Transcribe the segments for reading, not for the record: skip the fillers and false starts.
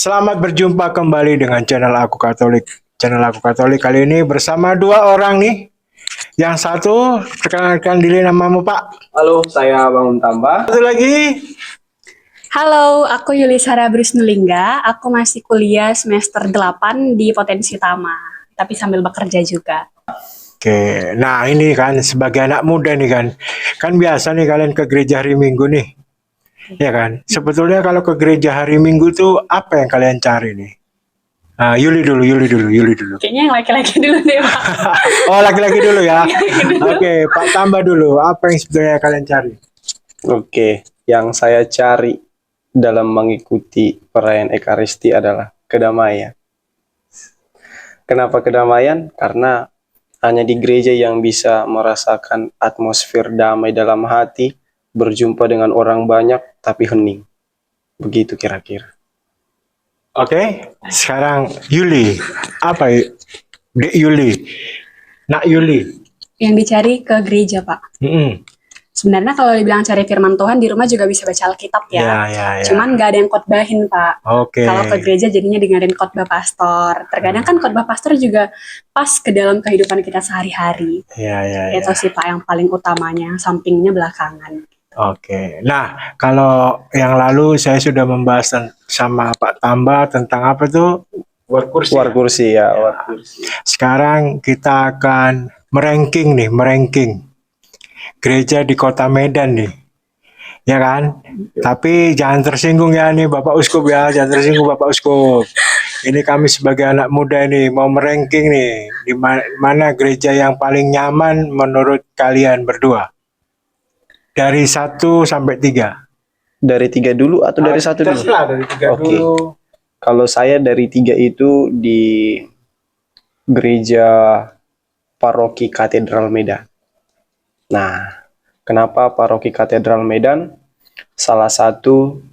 Selamat berjumpa kembali dengan channel Aku Katolik. Channel Aku Katolik kali ini bersama dua orang nih. Yang satu, perkenalkan diri namamu Pak. Halo, saya Bangun Tambah. Satu lagi, Halo, aku Yulisara Brisnulingga. Aku masih kuliah semester 8 di Potensi Utama, tapi sambil bekerja juga. oke. Nah ini kan sebagai anak muda nih kan. Kan biasa nih kalian ke gereja hari Minggu nih. Ya kan? Sebetulnya kalau ke gereja hari Minggu tuh apa yang kalian cari nih? Yuli dulu. Kayaknya yang laki-laki dulu deh, Pak. Oh, laki-laki dulu ya. Oke, Pak tambah dulu. Apa yang sebetulnya kalian cari? Oke, yang saya cari dalam mengikuti perayaan Ekaristi adalah kedamaian. Kenapa kedamaian? Karena hanya di gereja yang bisa merasakan atmosfer damai dalam hati, berjumpa dengan orang banyak tapi hening. Begitu kira-kira. Oke, sekarang Yuli. Apa Dek Yuli? Nak Yuli. Yang dicari ke gereja, Pak. Mm-mm. Sebenarnya kalau dibilang cari firman Tuhan, di rumah juga bisa baca Alkitab ya. Ya. Cuman nggak ada yang khotbahin, Pak. Oke. Kalau ke gereja jadinya dengerin khotbah pastor. Terkadang kan khotbah pastor juga pas ke dalam kehidupan kita sehari-hari. Ya. Itu sih, Pak, yang paling utamanya. Sampingnya belakangan. Oke. Nah, kalau yang lalu saya sudah membahas sama Pak Tambah tentang apa tuh? War kursi. War kursi ya, war kursi. Sekarang kita akan meranking gereja di Kota Medan nih. Ya kan? Tapi jangan tersinggung ya nih Bapak Uskup ya, jangan tersinggung Bapak Uskup. Ini kami sebagai anak muda nih mau meranking nih di mana gereja yang paling nyaman menurut kalian berdua. Dari 1 sampai 3. Dari 3 dulu atau dari 1 dulu? Terserah dari 3 Oke. dulu. Kalau saya dari 3 itu di gereja Paroki Katedral Medan. Nah, kenapa Paroki Katedral Medan? Salah satu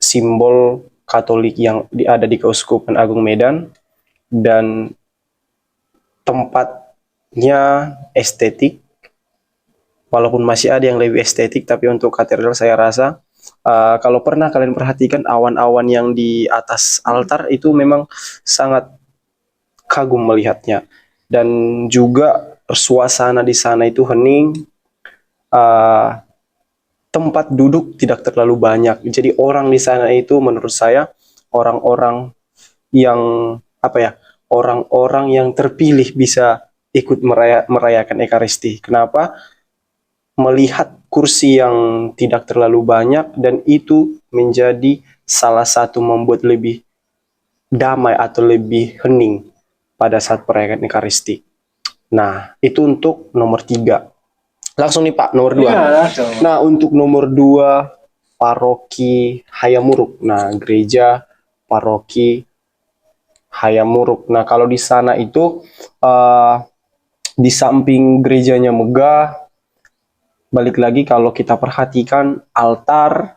simbol Katolik yang ada di Keuskupan Agung Medan, dan tempatnya estetik. Walaupun masih ada yang lebih estetik, tapi untuk katedral saya rasa kalau pernah kalian perhatikan awan-awan yang di atas altar itu memang sangat kagum melihatnya. Dan juga suasana di sana itu hening, tempat duduk tidak terlalu banyak. Jadi orang di sana itu menurut saya orang-orang yang orang-orang yang terpilih bisa ikut merayakan Ekaristi. Kenapa? Melihat kursi yang tidak terlalu banyak, dan itu menjadi salah satu membuat lebih damai atau lebih hening pada saat perayaan Ekaristi. Nah, itu untuk nomor 3. Langsung nih Pak, nomor 2. Iya, langsung. Nah, untuk nomor 2, Paroki Hayamuruk. Nah, gereja Paroki Hayamuruk. Nah, kalau di sana itu di samping gerejanya megah, balik lagi kalau kita perhatikan altar,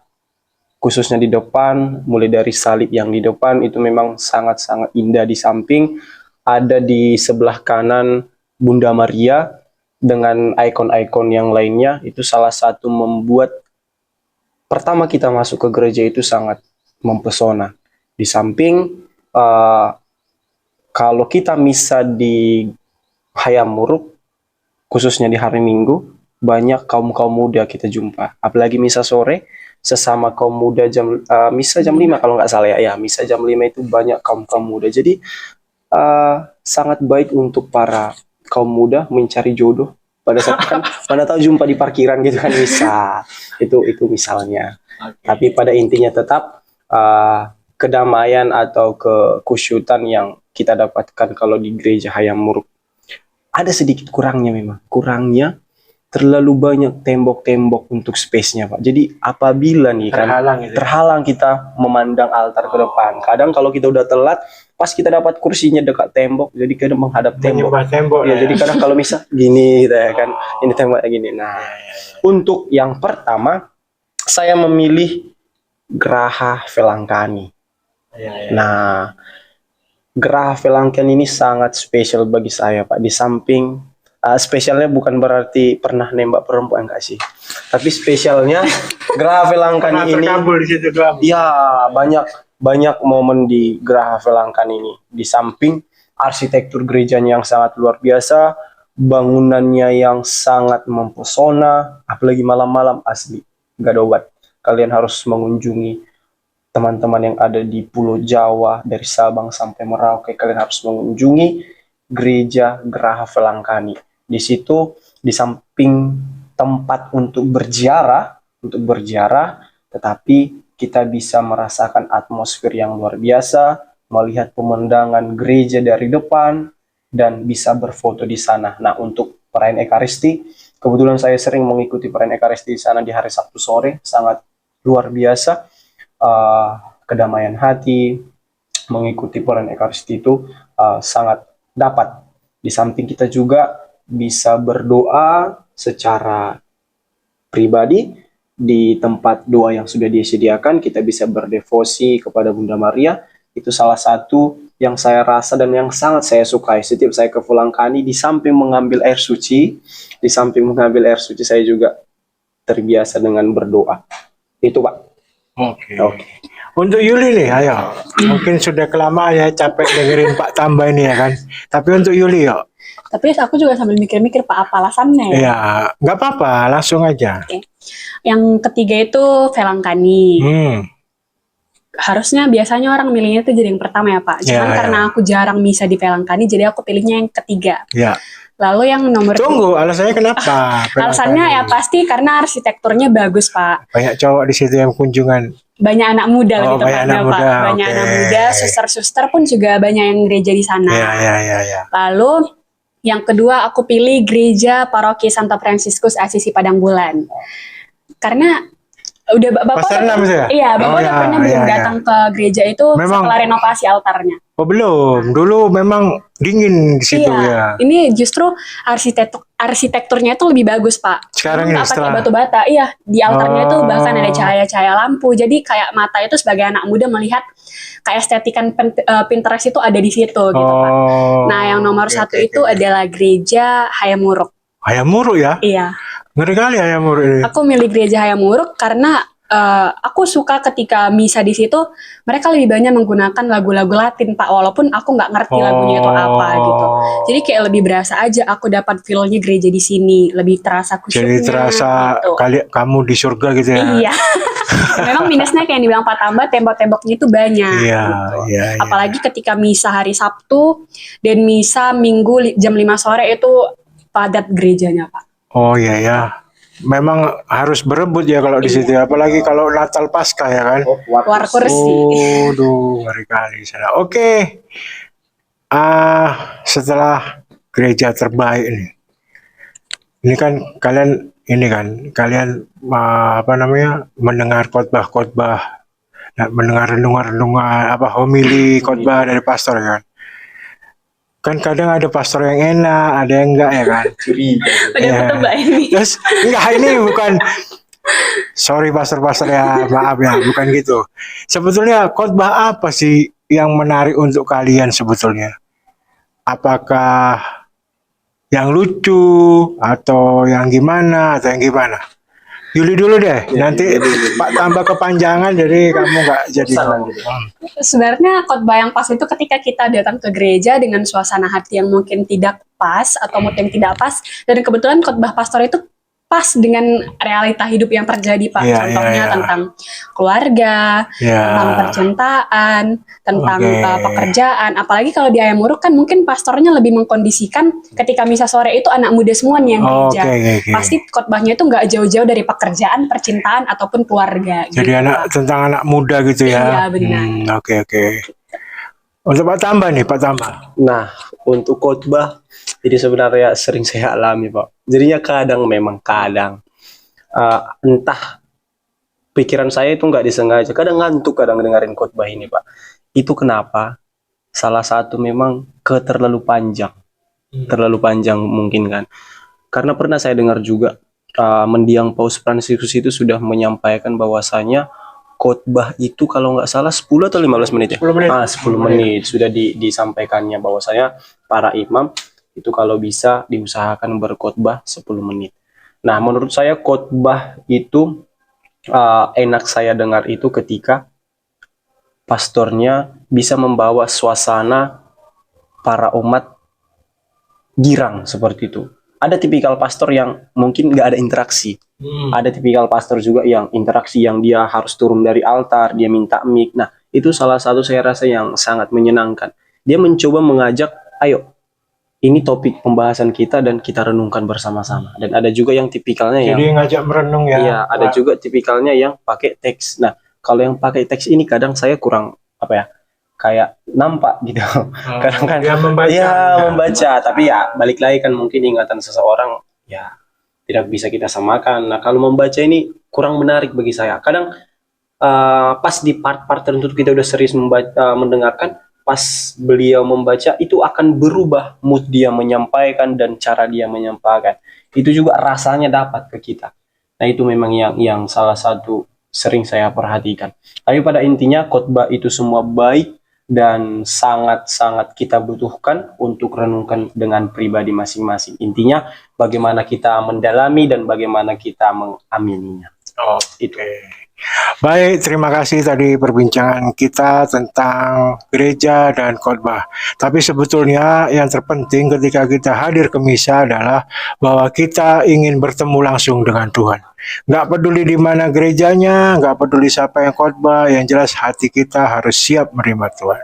khususnya di depan, mulai dari salib yang di depan itu memang sangat-sangat indah. Di samping ada di sebelah kanan Bunda Maria dengan ikon-ikon yang lainnya. Itu salah satu membuat pertama kita masuk ke gereja itu sangat mempesona. Di samping kalau kita misa di Hayamuruk, khususnya di hari Minggu, banyak kaum-kaum muda kita jumpa. Apalagi misa sore, sesama kaum muda misa jam 5 kalau nggak salah ya. Misa jam 5 itu banyak kaum-kaum muda. Jadi sangat baik untuk para kaum muda mencari jodoh. Pada saat kan mana tahu jumpa di parkiran gitu kan, bisa. Itu misalnya. Oke. Tapi pada intinya tetap kedamaian atau kekusyutan yang kita dapatkan kalau di gereja Hayamuruk. Ada sedikit kurangnya memang. Kurangnya terlalu banyak tembok-tembok untuk space-nya, Pak. Jadi apabila nih kan terhalang kita memandang altar ke depan. Kadang kalau kita udah telat, pas kita dapat kursinya dekat tembok, jadi kadang menghadap tembok. Ya, jadi kadang kalau misal gini gitu ya kan, ini temboknya gini. Nah, untuk yang pertama saya memilih Geraha Velangkani. Nah, Geraha Velangkani ini sangat spesial bagi saya, Pak. Di samping spesialnya bukan berarti pernah nembak perempuan, enggak sih. Tapi spesialnya Geraha Velangkani ini terkabul di situ doang. ya banyak banyak momen di Geraha Velangkan ini. Di samping arsitektur gerejanya yang sangat luar biasa, bangunannya yang sangat mempesona, apalagi malam-malam asli, gak ada obat. Kalian harus mengunjungi teman-teman yang ada di Pulau Jawa, dari Sabang sampai Merauke, kalian harus mengunjungi gereja Geraha Velangkani. Di situ, di samping tempat untuk berziarah, tetapi kita bisa merasakan atmosfer yang luar biasa, melihat pemandangan gereja dari depan, dan bisa berfoto di sana. Nah, untuk perayaan Ekaristi, kebetulan saya sering mengikuti perayaan Ekaristi di sana di hari Sabtu sore, sangat luar biasa. Kedamaian hati, mengikuti perayaan Ekaristi itu sangat dapat. Di samping kita juga bisa berdoa secara pribadi di tempat doa yang sudah disediakan, kita bisa berdevosi kepada Bunda Maria. Itu salah satu yang saya rasa dan yang sangat saya sukai. Setiap saya ke Velangkani, di samping mengambil air suci, saya juga terbiasa dengan berdoa. Itu, Pak. Oke. Untuk Yuli nih, ayo. Mungkin sudah kelamaan ya capek dengerin Pak Tamba ini ya kan. Tapi untuk Yuli yuk. Tapi aku juga sambil mikir-mikir Pak, apa alasannya ya? Ya, nggak apa-apa, langsung aja. Oke. Yang ketiga itu Velangkani. Harusnya biasanya orang milihnya itu jadi yang pertama ya Pak. Cuman karena aku jarang misa di Velangkani, jadi aku pilihnya yang ketiga. Ya. Lalu yang nomor Tunggu, alasannya kenapa? alasannya ya pasti karena arsitekturnya bagus Pak. Banyak cowok di situ yang kunjungan. Banyak anak muda Oh, gitu banyak anak muda, Pak. Banyak oke. anak muda, suster-suster pun juga banyak yang gereja di sana. Ya. Lalu yang kedua aku pilih gereja Paroki Santo Fransiskus Asisi Padang Bulan. Karena udah Bapak Pasar udah, 6 itu ya? Iya, Bapak Oh, udah ya, pernah belum datang ke gereja itu Memang- setelah renovasi altarnya? Oh belum, dulu memang dingin di situ ya. Ini justru arsitekturnya itu lebih bagus Pak. Sekarang Nggak ini pakai setelah batu bata. Iya, di altarnya itu Oh. bahkan ada cahaya-cahaya lampu. Jadi kayak mata itu sebagai anak muda melihat keestetikan Pinterest itu ada di situ gitu Pak. Nah, yang nomor satu itu adalah gereja Hayamuruk. Hayamuruk ya? Iya, Ngeri kali Hayamuruk ini. aku milih gereja Hayamuruk karena aku suka ketika misa di situ mereka lebih banyak menggunakan lagu-lagu Latin Pak, walaupun aku nggak ngerti lagunya itu apa gitu. Jadi kayak lebih berasa aja aku dapat feel-nya gereja di sini, lebih terasa Jadi khusyuknya. terasa gitu. kamu di surga gitu ya? Iya. Memang minusnya kayak yang dibilang Pak Tamba, tembok-temboknya itu banyak. Iya, gitu. iya. Apalagi ketika misa hari Sabtu dan misa Minggu jam 5 sore itu padat gerejanya Pak. Oh iya ya. Memang harus berebut ya kalau di situ, apalagi kalau Natal Paskah ya kan. War kursi. Oh, duh, ngeri kali sana. Oke. Setelah gereja terbaik nih. Ini kan kalian apa namanya? Mendengar khotbah-khotbah, mendengar renungan-renungan homili khotbah dari pastor ya kan. Kan kadang ada pastor yang enak, ada yang enggak ya kan. Udah Iya. ketebak ini. Terus enggak, ini bukan, sorry pastor-pastor ya, maaf ya, bukan gitu. Sebetulnya khotbah apa sih yang menarik untuk kalian sebetulnya? Apakah yang lucu atau yang gimana atau yang gimana? Yuli dulu deh, nanti Pak tambah kepanjangan jadi kamu nggak jadi. Sebenarnya khotbah yang pas itu ketika kita datang ke gereja dengan suasana hati yang mungkin tidak pas atau mood yang tidak pas, dan kebetulan khotbah pastor itu pas dengan realita hidup yang terjadi Pak. Iya, Contohnya iya, iya. tentang keluarga, Ya. tentang percintaan, tentang Oke. pekerjaan. Apalagi kalau di Hayamuruk kan mungkin pastornya lebih mengkondisikan ketika misa sore itu anak muda semua nih yang gereja. Oke. Pasti khotbahnya itu nggak jauh-jauh dari pekerjaan, percintaan ataupun keluarga. Jadi gitu, anak Pak. tentang anak muda gitu ya. Iya, benar. Oke. Untuk Pak Tambah nih, Pak Tambah. Nah, untuk khotbah, jadi sebenarnya sering saya alami, Pak. Jadinya kadang entah pikiran saya itu nggak disengaja, kadang ngantuk, kadang dengerin khotbah ini, Pak. Itu kenapa? Salah satu memang terlalu panjang mungkin kan. Karena pernah saya dengar juga mendiang Paus Fransiskus itu sudah menyampaikan bahwasanya khotbah itu kalau nggak salah 10 atau 15 menit ya? 10 menit. 10 menit sudah disampaikannya bahwasanya para imam itu kalau bisa diusahakan berkhotbah 10 menit. Nah, menurut saya khotbah itu enak saya dengar itu ketika pastornya bisa membawa suasana para umat girang seperti itu. Ada tipikal pastor yang mungkin nggak ada interaksi. Ada tipikal pastor juga yang interaksi, yang dia harus turun dari altar, dia minta mic. Nah, itu salah satu saya rasa yang sangat menyenangkan. Dia mencoba mengajak, ayo, ini topik pembahasan kita dan kita renungkan bersama-sama. Dan ada juga yang tipikalnya yang, Jadi ngajak merenung ya. iya, ada Pak. juga tipikalnya yang pakai teks. Nah, kalau yang pakai teks ini kadang saya kurang, apa ya, kayak nampak gitu. Kadang kan Dia membaca. iya, membaca, tapi ya balik lagi kan mungkin ingatan seseorang ya tidak bisa kita samakan. Nah, kalau membaca ini kurang menarik bagi saya. Kadang pas di part-part tertentu kita udah serius mendengarkan, pas beliau membaca itu akan berubah mood dia menyampaikan dan cara dia menyampaikan. Itu juga rasanya dapat ke kita. Nah, itu memang yang salah satu sering saya perhatikan. Tapi pada intinya khotbah itu semua baik dan sangat-sangat kita butuhkan untuk renungkan dengan pribadi masing-masing. Intinya bagaimana kita mendalami dan bagaimana kita mengamininya. Oh, Itu. baik, terima kasih tadi perbincangan kita tentang gereja dan khotbah. Tapi sebetulnya yang terpenting ketika kita hadir ke misa adalah bahwa kita ingin bertemu langsung dengan Tuhan. Nggak peduli di mana gerejanya, nggak peduli siapa yang khotbah, yang jelas hati kita harus siap menerima Tuhan.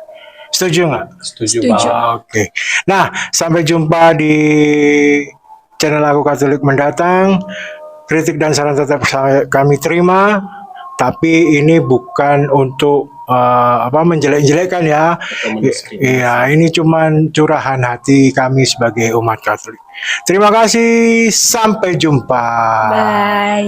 Setuju nggak? Setuju, Setuju. Bang. Oke. Nah, sampai jumpa di channel Aku Katolik mendatang. Kritik dan saran tetap kami terima, tapi ini bukan untuk menjelek-jelekkan ya. Atau mendiskriminasi. Iya, ini cuman curahan hati kami sebagai umat Katolik. Terima kasih, sampai jumpa. Bye.